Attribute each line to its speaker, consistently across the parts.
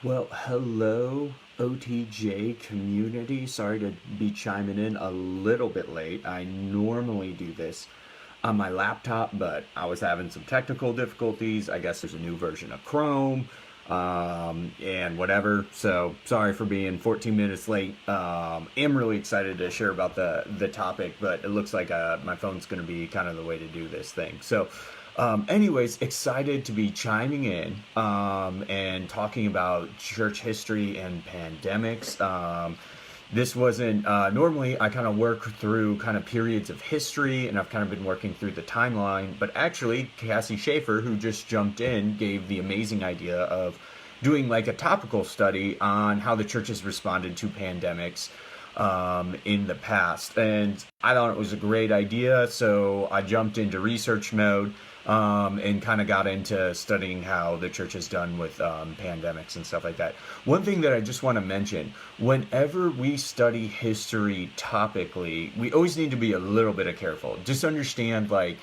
Speaker 1: Well, hello, OTJ community. Sorry to be chiming in a little bit late. I normally do this on my laptop, but I was having some technical difficulties. I guess there's a new version of Chrome and whatever. So sorry for being 14 minutes late. Am really excited to share about the topic, but it looks like my phone's going to be kind of the way to do this thing. Anyways, excited to be chiming in and talking about church history and pandemics. This wasn't normally I kind of work through kind of periods of history, and I've kind of been working through the timeline. But actually, Cassie Schaefer, who just jumped in, gave the amazing idea of doing like a topical study on how the church has responded to pandemics in the past. And I thought it was a great idea, so I jumped into research mode and kind of got into studying how the church has done with pandemics and stuff like that. One thing that I just want to mention, whenever we study history topically, we always need to be a little bit careful. Just understand, like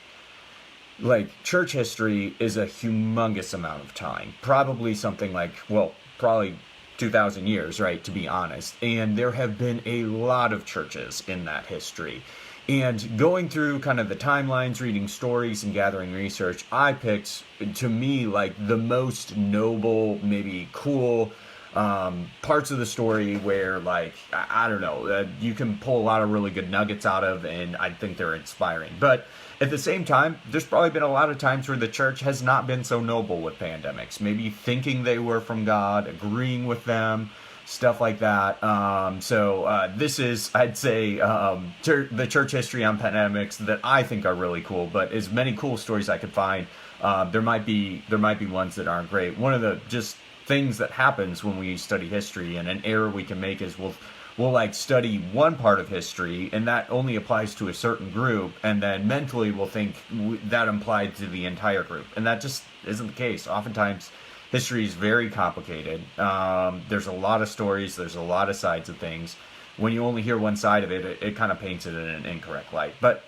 Speaker 1: church history is a humongous amount of time. Probably something like, well, probably 2,000 years, right, to be honest. And there have been a lot of churches in that history. And going through kind of the timelines, reading stories, and gathering research, I picked, to me, like the most noble, maybe cool parts of the story where, like, I don't know, you can pull a lot of really good nuggets out of, and I think they're inspiring. But at the same time, there's probably been a lot of times where the church has not been so noble with pandemics. Maybe thinking they were from God, agreeing with them, stuff like that. This is, I'd say, the church history on pandemics that I think are really cool. But as many cool stories I could find, there might be ones that aren't great. One of the just things that happens when we study history, and an error we can make, is we'll like study one part of history, and that only applies to a certain group, and then mentally we'll think that applied to the entire group, and that just isn't the case. Oftentimes history is very complicated. There's a lot of stories, there's a lot of sides of things. When you only hear one side of it, it kind of paints it in an incorrect light. But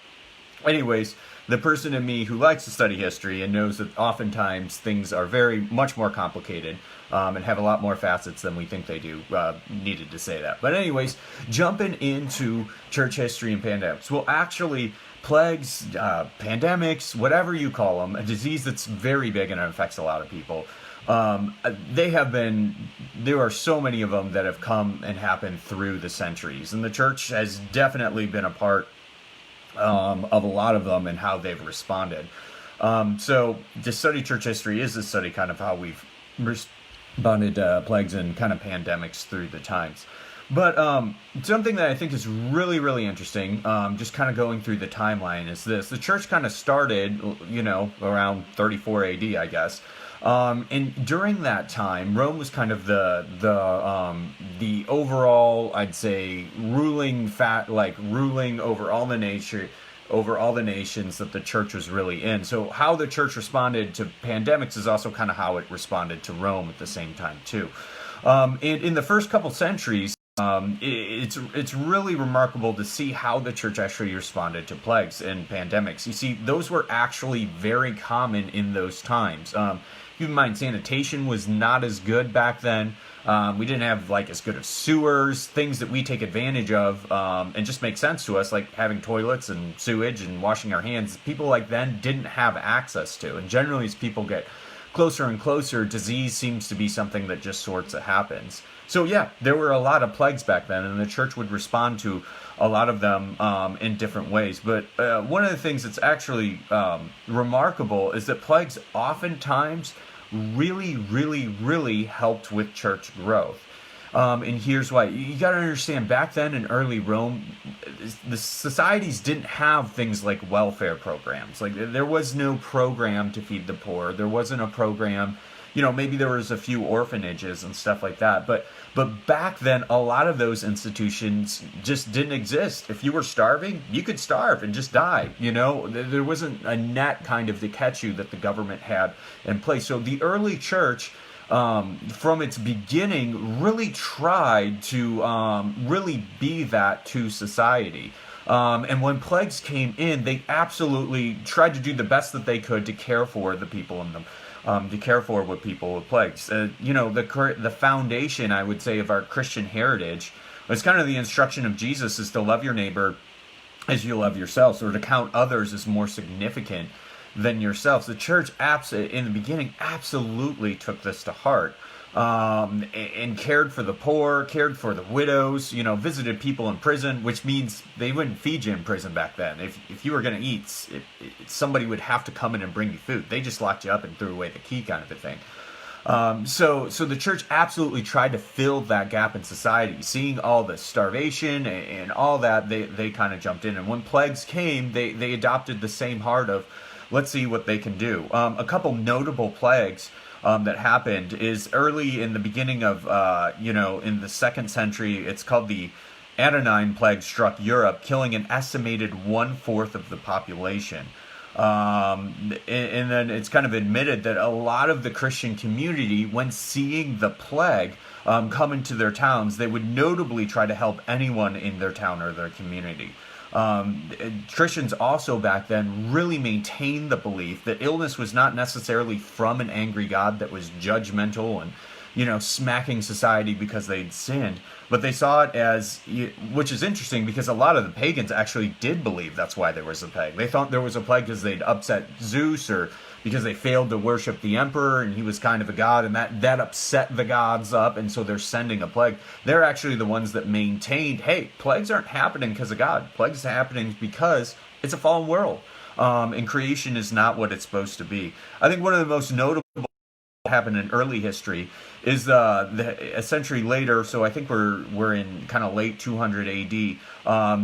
Speaker 1: anyways, the person in me who likes to study history and knows that oftentimes things are very much more complicated and have a lot more facets than we think they do, needed to say that. But anyways, jumping into church history and pandemics. Well, actually, plagues, pandemics, whatever you call them, a disease that's very big and it affects a lot of people. There are so many of them that have come and happened through the centuries, and the church has definitely been a part of a lot of them and how they've responded. So to study church history is to study kind of how we've responded to plagues and kind of pandemics through the times. But something that I think is really, really interesting, just kind of going through the timeline, is this. The church kind of started, around 34 AD, I guess. And during that time, Rome was kind of the overall, I'd say, ruling over all the nations that the church was really in. So how the church responded to pandemics is also kind of how it responded to Rome at the same time too. And in the first couple centuries, it's really remarkable to see how the church actually responded to plagues and pandemics. You see, those were actually very common in those times. Keep in mind, sanitation was not as good back then. We didn't have like as good of sewers, things that we take advantage of and just make sense to us, like having toilets and sewage and washing our hands. People like then didn't have access to. And generally, as people get closer and closer, disease seems to be something that just sorts of happens. So yeah, there were a lot of plagues back then, and the church would respond to a lot of them in different ways. But one of the things that's actually remarkable is that plagues oftentimes really, really, really helped with church growth. And here's why. You got to understand, back then in early Rome, the societies didn't have things like welfare programs. Like, there was no program to feed the poor. There wasn't a program, maybe there was a few orphanages and stuff like that. But back then, a lot of those institutions just didn't exist. If you were starving, you could starve and just die. There wasn't a net kind of to catch you that the government had in place. So the early church, from its beginning, really tried to really be that to society. And when plagues came in, they absolutely tried to do the best that they could to care for the people in them. to care for with people with plagues. The foundation, I would say, of our Christian heritage was kind of the instruction of Jesus is to love your neighbor as you love yourselves, or to count others as more significant than yourselves. The church, in the beginning, absolutely took this to heart, and cared for the poor, cared for the widows, visited people in prison, which means they wouldn't feed you in prison back then. If you were going to eat, somebody would have to come in and bring you food. They just locked you up and threw away the key, kind of a thing. So the church absolutely tried to fill that gap in society. Seeing all the starvation and all that, they kind of jumped in. And when plagues came, they adopted the same heart of, let's see what they can do. A couple notable plagues that happened is early in the beginning of, in the 2nd century. It's called the Antonine Plague, struck Europe, killing an estimated 1/4 of the population. And then it's kind of admitted that a lot of the Christian community, when seeing the plague come into their towns, they would notably try to help anyone in their town or their community. Christians also back then really maintained the belief that illness was not necessarily from an angry God that was judgmental and smacking society because they'd sinned, but they saw it as, which is interesting because a lot of the pagans actually did believe that's why there was a plague. They thought there was a plague because they'd upset Zeus, or because they failed to worship the emperor and he was kind of a god, and that upset the gods up, and so they're sending a plague. They're actually the ones that maintained, hey, plagues aren't happening because of God. Plagues are happening because it's a fallen world, and creation is not what it's supposed to be. I think one of the most notable happened in early history is a century later, so I think we're in kind of late 200 AD.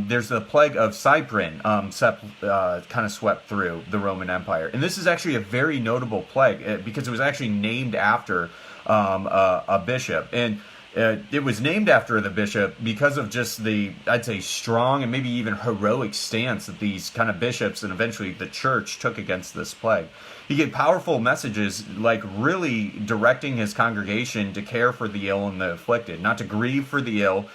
Speaker 1: There's the plague of Cyprian, kind of swept through the Roman Empire, and this is actually a very notable plague because it was actually named after a bishop, and it was named after the bishop because of just the, I'd say, strong and maybe even heroic stance that these kind of bishops and eventually the church took against this plague. He gave powerful messages, like really directing his congregation to care for the ill and the afflicted, not to grieve for the ill,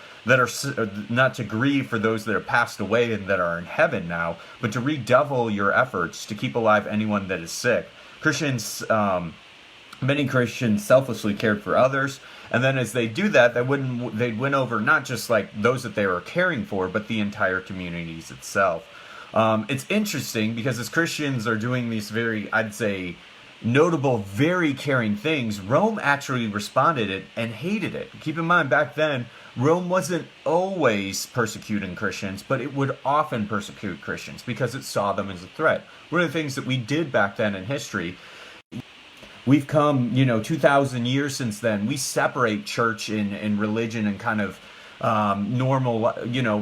Speaker 1: not to grieve for those that are passed away and that are in heaven now, but to redouble your efforts to keep alive anyone that is sick. Many Christians selflessly cared for others, and then as they do that, they'd win over not just like those that they were caring for, but the entire communities itself. It's interesting because as Christians are doing these very, I'd say, notable, very caring things, Rome actually responded it and hated it. Keep in mind, back then, Rome wasn't always persecuting Christians, but it would often persecute Christians because it saw them as a threat. One of the things that we did back then in history, we've come, 2,000 years since then, we separate church and religion and kind of normal,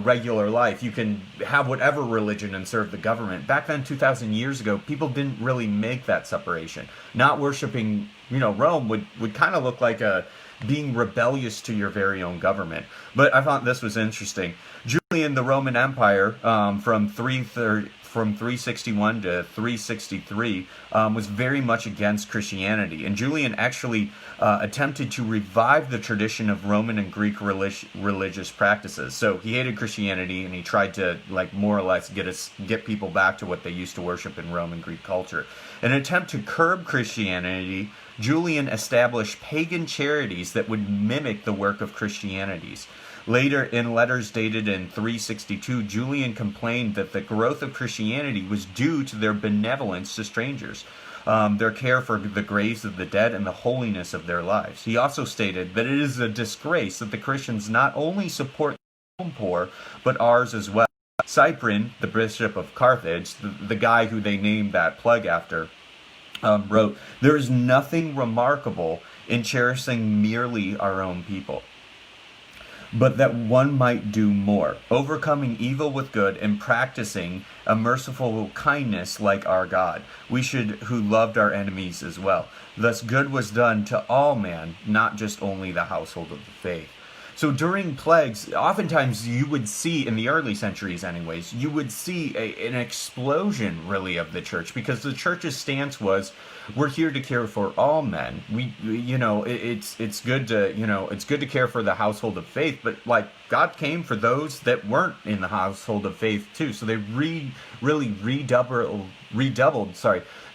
Speaker 1: regular life. You can have whatever religion and serve the government. Back then, 2,000 years ago, people didn't really make that separation. Not worshiping, Rome would kind of look like being rebellious to your very own government. But I thought this was interesting. Julian, the Roman Empire, from 361 to 363, was very much against Christianity. And Julian actually attempted to revive the tradition of Roman and Greek religious practices. So he hated Christianity, and he tried to, more or less get people back to what they used to worship in Roman Greek culture. In an attempt to curb Christianity, Julian established pagan charities that would mimic the work of Christianity's. Later, in letters dated in 362, Julian complained that the growth of Christianity was due to their benevolence to strangers, their care for the graves of the dead, and the holiness of their lives. He also stated that it is a disgrace that the Christians not only support their own poor, but ours as well. Cyprian, the bishop of Carthage, the guy who they named that plague after, wrote, "There is nothing remarkable in cherishing merely our own people, but that one might do more, overcoming evil with good and practicing a merciful kindness like our God. We should, who loved our enemies as well. Thus good was done to all man, not just only the household of the faith." So during plagues, oftentimes you would see, in the early centuries anyways, you would see an explosion really of the church, because the church's stance was, we're here to care for all men. It's good to, it's good to care for the household of faith, but like God came for those that weren't in the household of faith too. So they really redoubled,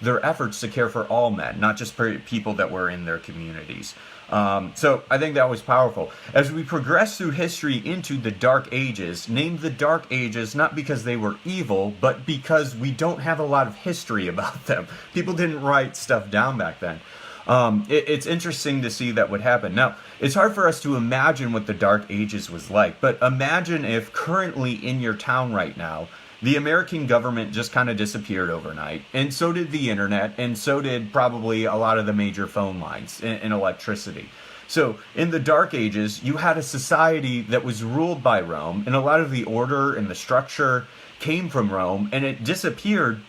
Speaker 1: their efforts to care for all men, not just for people that were in their communities. So I think that was powerful. As we progress through history into the Dark Ages, named the Dark Ages not because they were evil, but because we don't have a lot of history about them. People didn't write stuff down back then. It's interesting to see that would happen. Now, it's hard for us to imagine what the Dark Ages was like, but imagine if currently in your town right now, the American government just kind of disappeared overnight, and so did the internet, and so did probably a lot of the major phone lines and electricity. So in the Dark Ages, you had a society that was ruled by Rome, and a lot of the order and the structure came from Rome, and it disappeared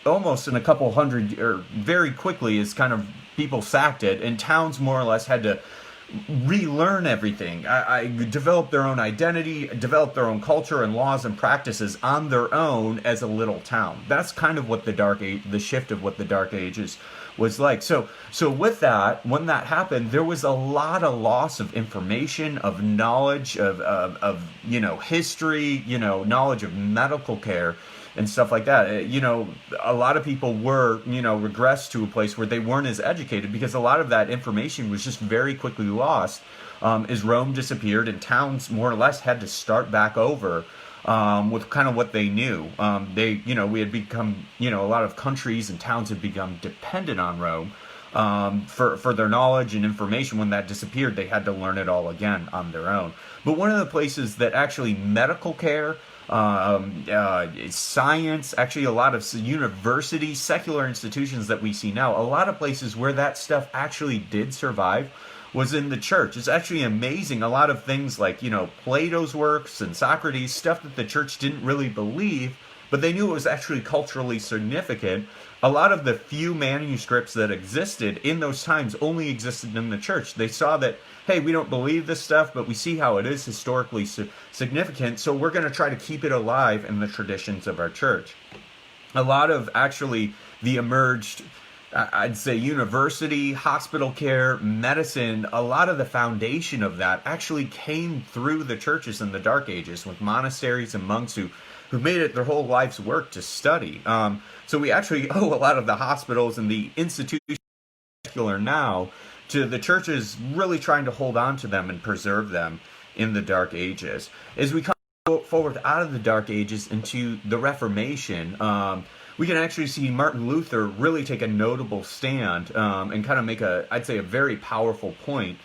Speaker 1: almost in a couple hundred, or very quickly, as kind of people sacked it, and towns more or less had to relearn everything. I developed their own identity, developed their own culture and laws and practices on their own as a little town. That's kind of what the shift of what the Dark Ages was like. So with that, when that happened, there was a lot of loss of information, of knowledge, of history, knowledge of medical care and stuff like that. A lot of people were, regressed to a place where they weren't as educated, because a lot of that information was just very quickly lost as Rome disappeared, and towns more or less had to start back over with kind of what they knew. We had become, a lot of countries and towns had become dependent on Rome for their knowledge and information. When that disappeared, they had to learn it all again on their own. But one of the places that actually medical care, science, actually a lot of universities, secular institutions that we see now, a lot of places where that stuff actually did survive was in the church. It's actually amazing. A lot of things like, Plato's works and Socrates, stuff that the church didn't really believe, but they knew it was actually culturally significant. A lot of the few manuscripts that existed in those times only existed in the church. They saw that, hey, we don't believe this stuff, but we see how it is historically significant, so we're going to try to keep it alive in the traditions of our church. A lot of actually the emerged, I'd say, university, hospital care, medicine, a lot of the foundation of that actually came through the churches in the Dark Ages, with monasteries and monks who made it their whole life's work to study. So we actually owe a lot of the hospitals and the institutions now to the churches really trying to hold on to them and preserve them in the Dark Ages. As we come forward out of the Dark Ages into the Reformation, we can actually see Martin Luther really take a notable stand and kind of make I'd say a very powerful point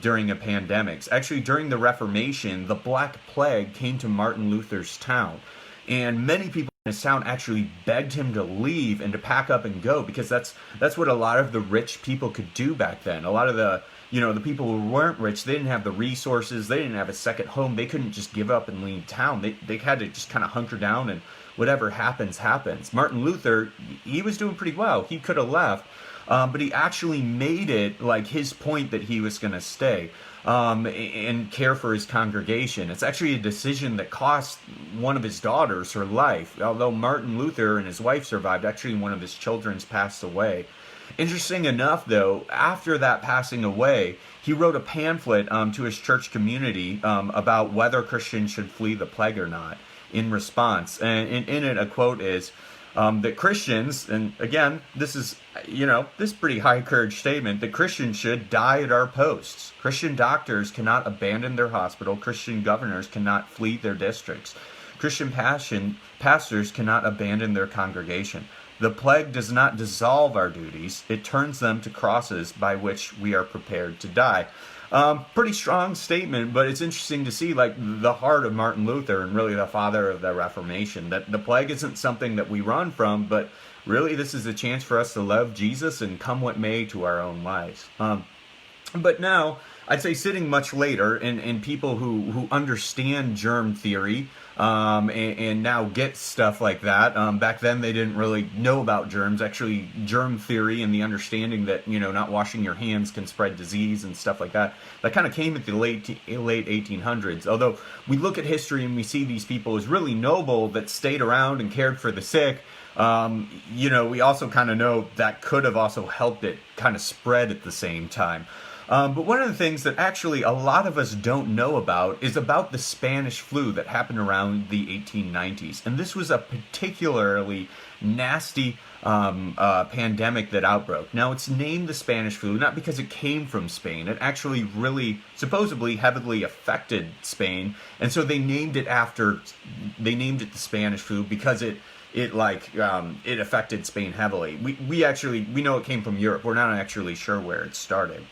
Speaker 1: during a pandemic. Actually, during the Reformation, the Black Plague came to Martin Luther's town, and many people in his town actually begged him to leave and to pack up and go, because that's what a lot of the rich people could do back then. A lot of the the people who weren't rich, they didn't have the resources, they didn't have a second home, they couldn't just give up and leave town. They had to just kind of hunker down, and whatever happens, happens. Martin Luther, he was doing pretty well. He could have left, but he actually made it like his point that he was going to stay and care for his congregation. It's actually a decision that cost one of his daughters her life. Although Martin Luther and his wife survived, actually one of his children's passed away. Interesting enough, though, after that passing away, he wrote a pamphlet to his church community about whether Christians should flee the plague or not in response. And in it, a quote is that Christians, and again, this is, this pretty high courage statement, that Christians should die at our posts. Christian doctors cannot abandon their hospital. Christian governors cannot flee their districts. Christian pastors cannot abandon their congregation. The plague does not dissolve our duties. It turns them to crosses by which we are prepared to die. Pretty strong statement, but it's interesting to see like the heart of Martin Luther, and really the father of the Reformation, that the plague isn't something that we run from, but really this is a chance for us to love Jesus and come what may to our own lives. But now, I'd say sitting much later, and people who understand germ theory and now get stuff like that. Back then, they didn't really know about germs. Actually, germ theory and the understanding that not washing your hands can spread disease and stuff like that. That kind of came at the late 1800s. Although we look at history and we see these people as really noble that stayed around and cared for the sick. We also kind of know that could have also helped it kind of spread at the same time. But one of the things that actually a lot of us don't know about is about the Spanish flu that happened around the 1890s. And this was a particularly nasty pandemic that outbroke. Now, it's named the Spanish flu not because it came from Spain. It actually really supposedly heavily affected Spain. And so they named it the Spanish flu because it affected Spain heavily. We know it came from Europe. We're not actually sure where it started.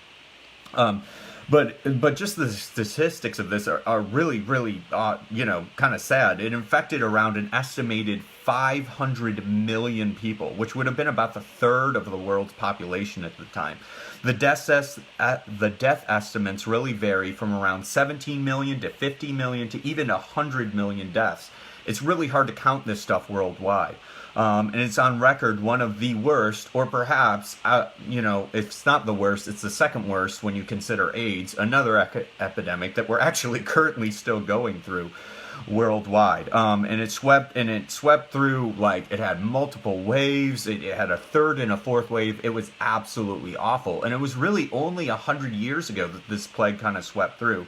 Speaker 1: But just the statistics of this are really, really, kind of sad. It infected around an estimated 500 million people, which would have been about the third of the world's population at the time. The death estimates really vary from around 17 million to 50 million to even 100 million deaths. It's really hard to count this stuff worldwide. And it's on record one of the worst, or perhaps, if it's not the worst, it's the second worst when you consider AIDS, another epidemic that we're actually currently still going through worldwide. And it swept through, it had multiple waves. It had a third and a fourth wave. It was absolutely awful. And it was really only 100 years ago that this plague kind of swept through.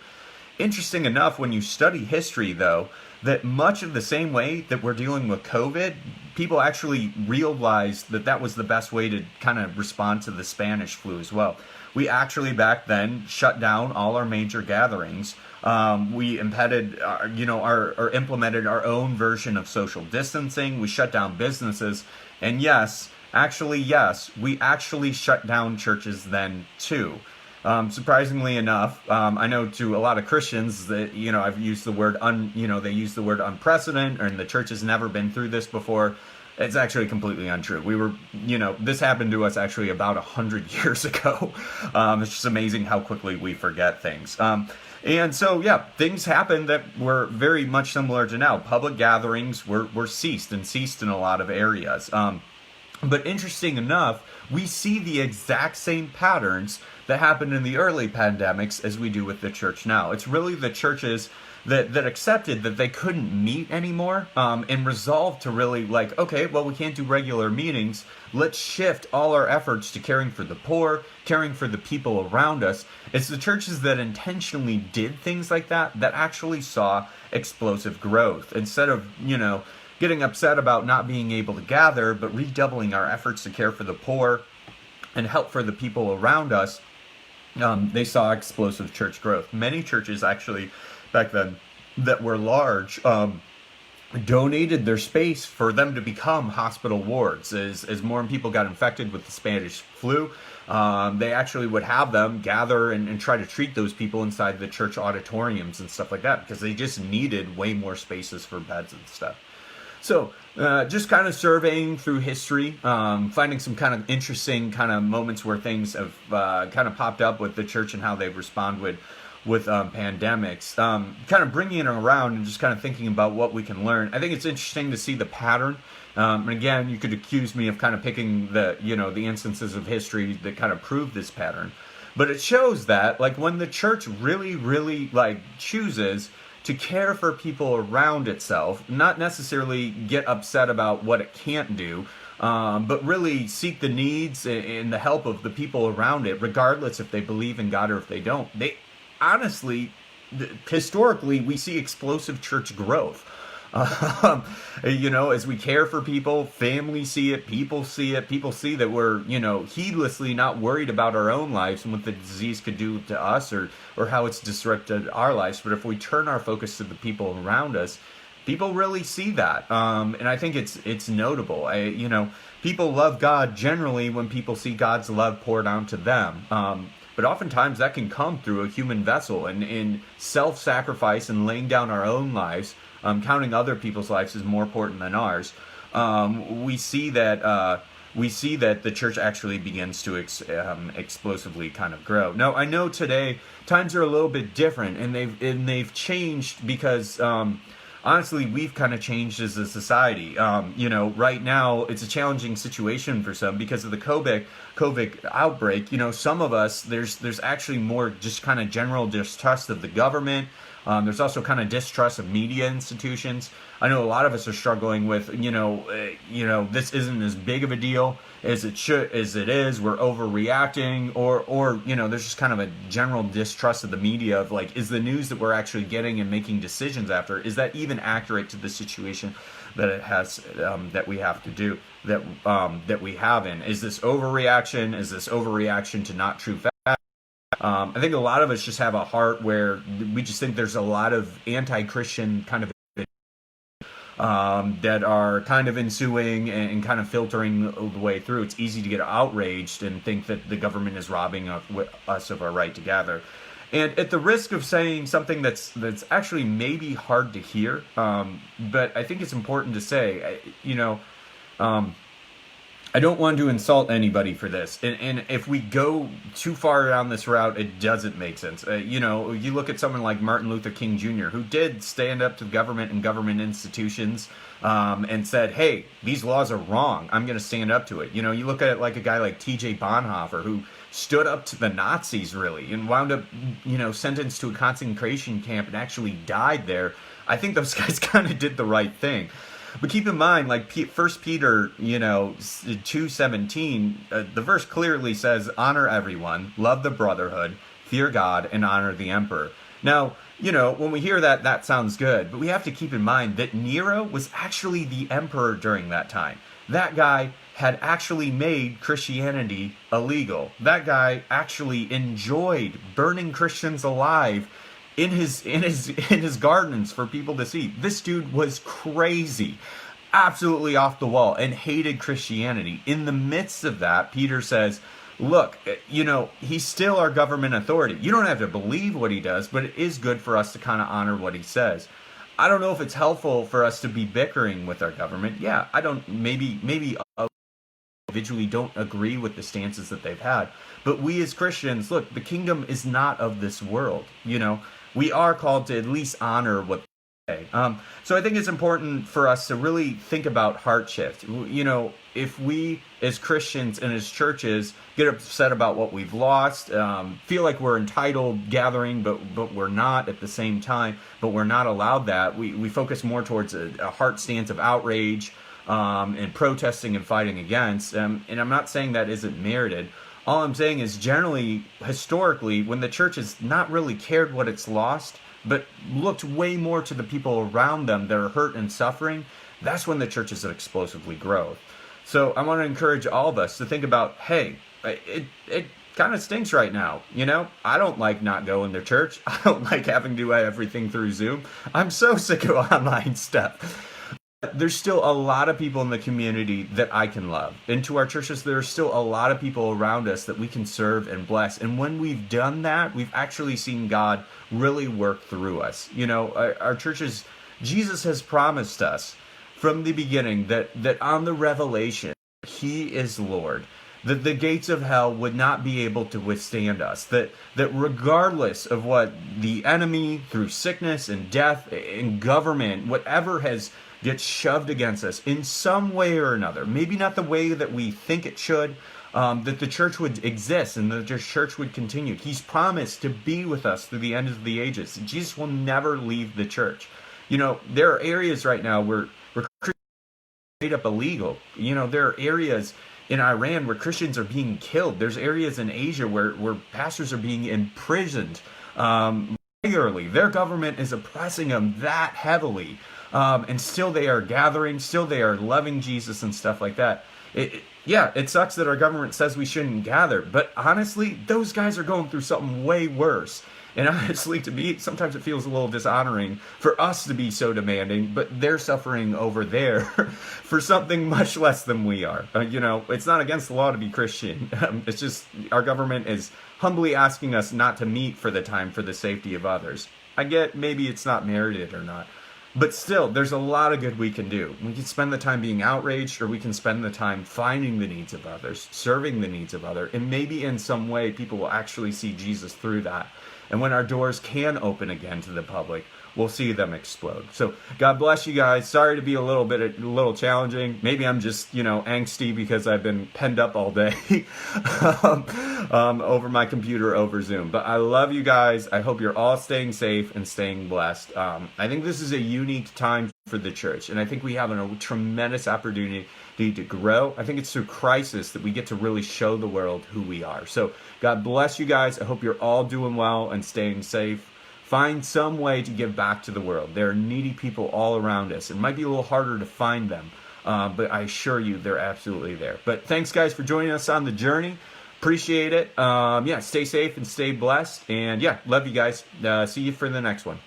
Speaker 1: Interesting enough, when you study history, though, that much of the same way that we're dealing with COVID, people actually realized that that was the best way to kind of respond to the Spanish flu as well. We actually back then shut down all our major gatherings. We implemented our own version of social distancing. We shut down businesses. And yes, we actually shut down churches then too. Surprisingly enough, I know to a lot of Christians that, I've used the word, they use the word unprecedented, and the church has never been through this before. It's actually completely untrue. This happened to us actually about 100 years ago. It's just amazing how quickly we forget things. And so, things happened that were very much similar to now. Public gatherings were ceased in a lot of areas. But interesting enough, we see the exact same patterns that happened in the early pandemics as we do with the church now. It's really the churches that accepted that they couldn't meet anymore and resolved to really okay, well, we can't do regular meetings. Let's shift all our efforts to caring for the poor, caring for the people around us. It's the churches that intentionally did things like that actually saw explosive growth. Instead of, getting upset about not being able to gather, but redoubling our efforts to care for the poor and help for the people around us, they saw explosive church growth. Many churches actually back then that were large donated their space for them to become hospital wards. As more people got infected with the Spanish flu, they actually would have them gather and try to treat those people inside the church auditoriums and stuff like that because they just needed way more spaces for beds and stuff. So just kind of surveying through history, finding some kind of interesting kind of moments where things have kind of popped up with the church and how they've responded with pandemics, kind of bringing it around and just kind of thinking about what we can learn. I think it's interesting to see the pattern. And again, you could accuse me of kind of picking the instances of history that kind of prove this pattern. But it shows that when the church really, really chooses to care for people around itself, not necessarily get upset about what it can't do, but really seek the needs and the help of the people around it, regardless if they believe in God or if they don't. They honestly, historically, we see explosive church growth. As we care for people, families see it, people see that we're, heedlessly not worried about our own lives and what the disease could do to us or how it's disrupted our lives. But if we turn our focus to the people around us, people really see that. And I think it's notable. People love God generally when people see God's love poured onto them. But oftentimes that can come through a human vessel and in self-sacrifice and laying down our own lives. Counting other people's lives is more important than ours. We see that we see that the church actually begins to explosively kind of grow. Now, I know today times are a little bit different, and they've changed because honestly, we've kind of changed as a society. Right now it's a challenging situation for some because of the COVID outbreak. Some of us, there's actually more just kind of general distrust of the government. There's also kind of distrust of media institutions. I know a lot of us are struggling with, this isn't as big of a deal as it is. We're overreacting, or there's just kind of a general distrust of the media of like, is the news that we're actually getting and making decisions after, is that even accurate to the situation that it has, that we have to do, that we have in? Is this overreaction? Is this overreaction to not true facts? I think a lot of us just have a heart where we just think there's a lot of anti-Christian kind of that are kind of ensuing and kind of filtering the way through. It's easy to get outraged and think that the government is robbing us of our right to gather. And at the risk of saying something that's actually maybe hard to hear, but I think it's important to say, I don't want to insult anybody for this. And if we go too far down this route, it doesn't make sense. You look at someone like Martin Luther King Jr., who did stand up to government and government institutions and said, hey, these laws are wrong. I'm going to stand up to it. You look at it like a guy like T.J. Bonhoeffer, who stood up to the Nazis, really, and wound up, sentenced to a concentration camp and actually died there. I think those guys kind of did the right thing. But keep in mind, like 1 Peter, 2:17, the verse clearly says, honor everyone, love the brotherhood, fear God, and honor the emperor. Now, when we hear that, that sounds good. But we have to keep in mind that Nero was actually the emperor during that time. That guy had actually made Christianity illegal. That guy actually enjoyed burning Christians alive in his gardens for people to see. This dude was crazy, absolutely off the wall, and hated Christianity. In the midst of that, Peter says, look, he's still our government authority. You don't have to believe what he does, but it is good for us to kind of honor what he says. I don't know if it's helpful for us to be bickering with our government. Yeah, maybe individually don't agree with the stances that they've had. But we as Christians, look, the kingdom is not of this world. We are called to at least honor what they say. So I think it's important for us to really think about heart shift. If we as Christians and as churches get upset about what we've lost, feel like we're entitled gathering, but we're not at the same time, but we're not allowed that. We focus more towards a heart stance of outrage and protesting and fighting against. And I'm not saying that isn't merited. All I'm saying is generally, historically, when the church has not really cared what it's lost, but looked way more to the people around them that are hurt and suffering, that's when the church is explosively growth. So I want to encourage all of us to think about, hey, it kind of stinks right now. I don't like not going to church. I don't like having to do everything through Zoom. I'm so sick of online stuff. There's still a lot of people in the community that I can love. And to our churches, there are still a lot of people around us that we can serve and bless. And when we've done that, we've actually seen God really work through us. Our churches, Jesus has promised us from the beginning that on the revelation, he is Lord. That the gates of hell would not be able to withstand us. That regardless of what the enemy, through sickness and death and government, whatever gets shoved against us in some way or another, maybe not the way that we think it should, that the church would exist and that the church would continue. He's promised to be with us through the end of the ages. Jesus will never leave the church. There are areas right now where Christians are straight up illegal. There are areas in Iran where Christians are being killed. There's areas in Asia where pastors are being imprisoned regularly. Their government is oppressing them that heavily. And still they are gathering, still they are loving Jesus and stuff like that. It sucks that our government says we shouldn't gather, but honestly, those guys are going through something way worse. And honestly, to me, sometimes it feels a little dishonoring for us to be so demanding, but they're suffering over there for something much less than we are. It's not against the law to be Christian. It's just our government is humbly asking us not to meet for the time for the safety of others. I get maybe it's not merited or not. But still, there's a lot of good we can do. We can spend the time being outraged, or we can spend the time finding the needs of others, serving the needs of others, and maybe in some way people will actually see Jesus through that. And when our doors can open again to the public, we'll see them explode. So God bless you guys. Sorry to be a little challenging. Maybe I'm just, angsty because I've been penned up all day over my computer over Zoom. But I love you guys. I hope you're all staying safe and staying blessed. I think this is a unique time for the church, and I think we have a tremendous opportunity to grow. I think it's through crisis that we get to really show the world who we are. So God bless you guys. I hope you're all doing well and staying safe. Find some way to give back to the world. There are needy people all around us. It might be a little harder to find them, but I assure you they're absolutely there. But thanks, guys, for joining us on the journey. Appreciate it. Stay safe and stay blessed. And love you guys. See you for the next one.